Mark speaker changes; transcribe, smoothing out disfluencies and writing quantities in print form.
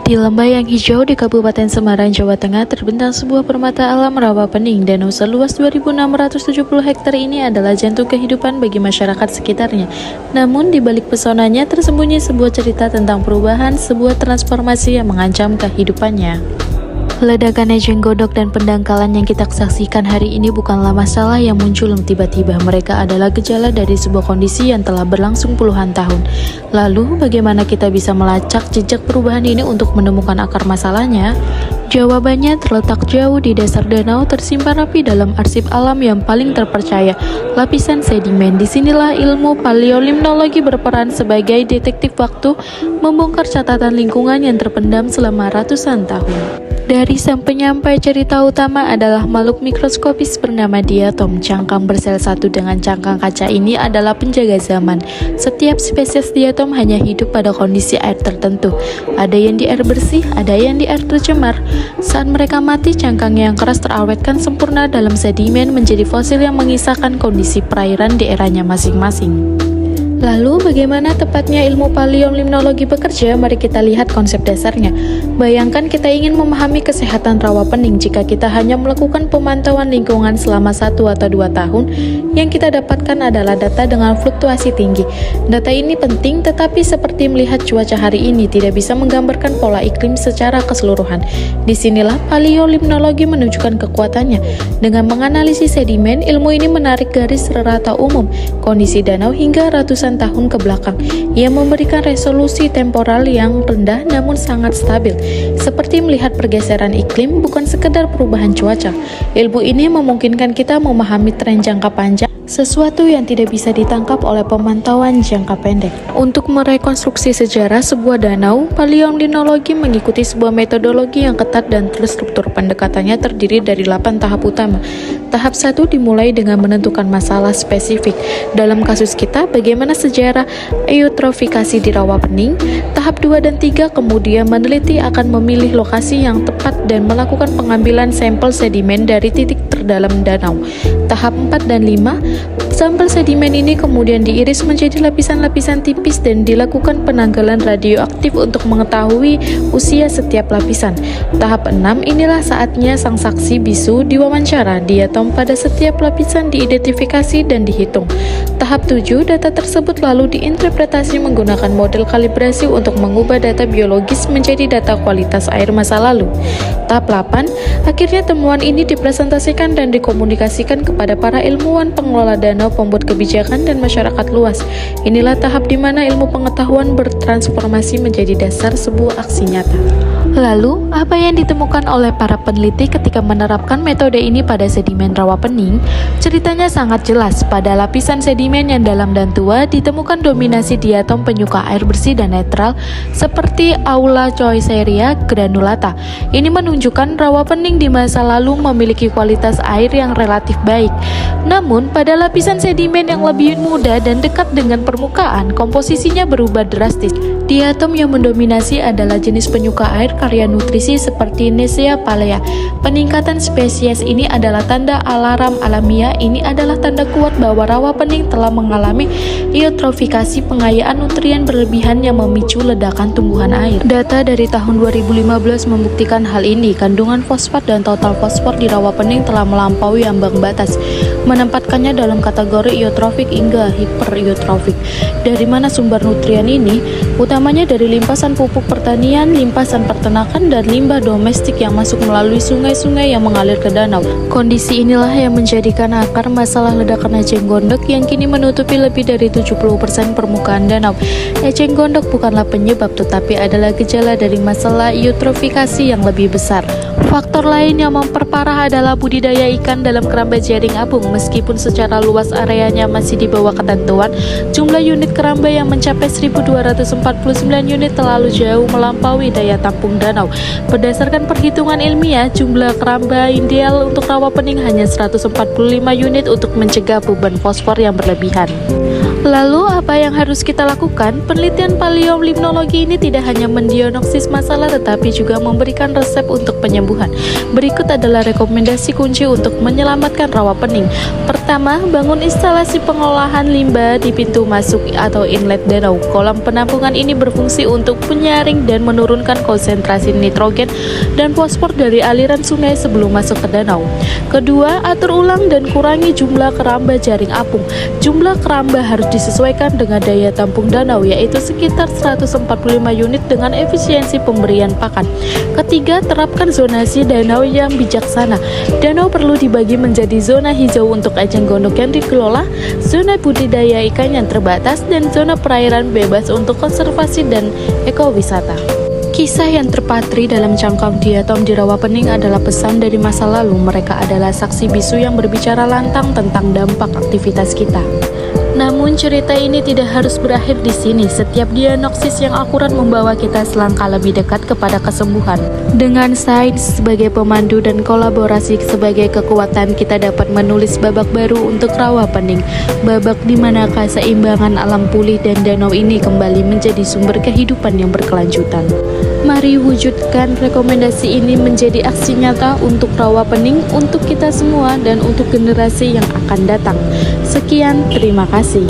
Speaker 1: Di lembah yang hijau di Kabupaten Semarang, Jawa Tengah, terbentang sebuah permata alam rawa pening. Danau seluas 2.670 hektar ini adalah jantung kehidupan bagi masyarakat sekitarnya. Namun, di balik pesonanya tersembunyi sebuah cerita tentang perubahan, sebuah transformasi yang mengancam kehidupannya. Ledakan eceng gondok dan pendangkalan yang kita saksikan hari ini bukanlah masalah yang muncul tiba-tiba. Mereka adalah gejala dari sebuah kondisi yang telah berlangsung puluhan tahun. Lalu, bagaimana kita bisa melacak jejak perubahan ini untuk menemukan akar masalahnya? Jawabannya terletak jauh di dasar danau, tersimpan rapi dalam arsip alam yang paling terpercaya, lapisan sedimen. Disinilah ilmu paleolimnologi berperan sebagai detektif waktu, membongkar catatan lingkungan yang terpendam selama ratusan tahun. Dari sang penyampai cerita utama adalah makhluk mikroskopis bernama diatom. Cangkang bersel satu dengan cangkang kaca ini adalah penjaga zaman. Setiap spesies diatom hanya hidup pada kondisi air tertentu. Ada yang di air bersih, ada yang di air tercemar. Saat mereka mati, cangkang yang keras terawetkan sempurna dalam sedimen menjadi fosil yang mengisahkan kondisi perairan di eranya masing-masing. Lalu, bagaimana tepatnya ilmu paleolimnologi bekerja? Mari kita lihat konsep dasarnya. Bayangkan kita ingin memahami kesehatan rawa pening. Jika kita hanya melakukan pemantauan lingkungan selama 1 atau 2 tahun, yang kita dapatkan adalah data dengan fluktuasi tinggi. Data ini penting, tetapi seperti melihat cuaca hari ini, tidak bisa menggambarkan pola iklim secara keseluruhan. Disinilah paleolimnologi menunjukkan kekuatannya. Dengan menganalisis sedimen, ilmu ini menarik garis rata umum kondisi danau hingga ratusan tahun ke belakang. Ia memberikan resolusi temporal yang rendah namun sangat stabil, seperti melihat pergeseran iklim, bukan sekedar perubahan cuaca. Ilmu ini memungkinkan kita memahami tren jangka panjang, sesuatu yang tidak bisa ditangkap oleh pemantauan jangka pendek. Untuk merekonstruksi sejarah sebuah danau, paleolimnologi mengikuti sebuah metodologi yang ketat dan terstruktur. Pendekatannya terdiri dari 8 tahap utama. Tahap 1 dimulai dengan menentukan masalah spesifik. Dalam kasus kita, bagaimana sejarah eutrofikasi di rawa pening. Tahap 2 dan 3 kemudian meneliti akan memilih lokasi yang tepat dan melakukan pengambilan sampel sedimen dari titik terdalam danau. Tahap 4 dan 5, sampel sedimen ini kemudian diiris menjadi lapisan-lapisan tipis dan dilakukan penanggalan radioaktif untuk mengetahui usia setiap lapisan. Tahap 6, inilah saatnya sang saksi bisu diwawancara. Diatom pada setiap lapisan diidentifikasi dan dihitung. Tahap 7, data tersebut lalu diinterpretasi menggunakan model kalibrasi untuk mengubah data biologis menjadi data kualitas air masa lalu. Tahap 8, akhirnya temuan ini dipresentasikan dan dikomunikasikan kepada para ilmuwan, pengelola danau, pembuat kebijakan, dan masyarakat luas. Inilah tahap di mana ilmu pengetahuan bertransformasi menjadi dasar sebuah aksi nyata. Lalu, apa yang ditemukan oleh para peneliti ketika menerapkan metode ini pada sedimen rawa pening? Ceritanya sangat jelas. Pada lapisan sedimen yang dalam dan tua, ditemukan dominasi diatom penyuka air bersih dan netral seperti Aulacoiseria granulata. Ini menunjukkan rawa pening di masa lalu memiliki kualitas air yang relatif baik. Namun, pada lapisan sedimen yang lebih muda dan dekat dengan permukaan, komposisinya berubah drastis. Diatom yang mendominasi adalah jenis penyuka air karya nutrisi seperti Nesea palea. Peningkatan spesies ini adalah tanda alarm alamiah. Ini adalah tanda kuat bahwa rawa pening telah mengalami eutrofikasi, pengayaan nutrien berlebihan yang memicu ledakan tumbuhan air. Data dari tahun 2015 membuktikan hal ini. Kandungan fosfat dan total fosfor di rawa pening telah melampaui ambang batas, menempatkannya dalam kategori eutrofik hingga hipereutrofik. Dari mana sumber nutrien ini? Utamanya dari limpasan pupuk pertanian, limpasan peternakan, dan limbah domestik yang masuk melalui sungai-sungai yang mengalir ke danau. Kondisi inilah yang menjadikan akar masalah ledakan eceng gondok yang kini menutupi lebih dari 70% permukaan danau. Eceng gondok bukanlah penyebab, tetapi adalah gejala dari masalah eutrofikasi yang lebih besar. Faktor lain yang memperparah adalah budidaya ikan dalam keramba jaring apung. Meskipun secara luas areanya masih di bawah ketentuan, jumlah unit keramba yang mencapai 1.249 unit terlalu jauh melampaui daya tampung danau. Berdasarkan perhitungan ilmiah, jumlah keramba ideal untuk rawa pening hanya 145 unit untuk mencegah beban fosfor yang berlebihan. Lalu apa yang harus kita lakukan? Penelitian paleolimnologi ini tidak hanya mendiagnosis masalah tetapi juga memberikan resep untuk penyembuhan. Berikut adalah rekomendasi kunci untuk menyelamatkan rawa pening. Pertama, bangun instalasi pengolahan limbah di pintu masuk atau inlet danau. Kolam penampungan ini berfungsi untuk menyaring dan menurunkan konsentrasi nitrogen dan fosfor dari aliran sungai sebelum masuk ke danau. Kedua, atur ulang dan kurangi jumlah keramba jaring apung. Jumlah keramba harus disesuaikan dengan daya tampung danau, yaitu sekitar 145 unit dengan efisiensi pemberian pakan. Ketiga, terapkan zonasi danau yang bijaksana. Danau perlu dibagi menjadi zona hijau untuk eceng gondok yang dikelola, zona budidaya ikan yang terbatas, dan zona perairan bebas untuk konservasi dan ekowisata. Kisah yang terpatri dalam cangkang diatom di rawa pening adalah pesan dari masa lalu. Mereka adalah saksi bisu yang berbicara lantang tentang dampak aktivitas kita. Namun cerita ini tidak harus berakhir di sini. Setiap diagnosis yang akurat membawa kita selangkah lebih dekat kepada kesembuhan. Dengan sains sebagai pemandu dan kolaborasi sebagai kekuatan, kita dapat menulis babak baru untuk rawa pening. Babak di mana keseimbangan alam pulih dan danau ini kembali menjadi sumber kehidupan yang berkelanjutan. Mari wujudkan rekomendasi ini menjadi aksi nyata untuk rawa pening, untuk kita semua, dan untuk generasi yang akan datang. Sekian, terima kasih.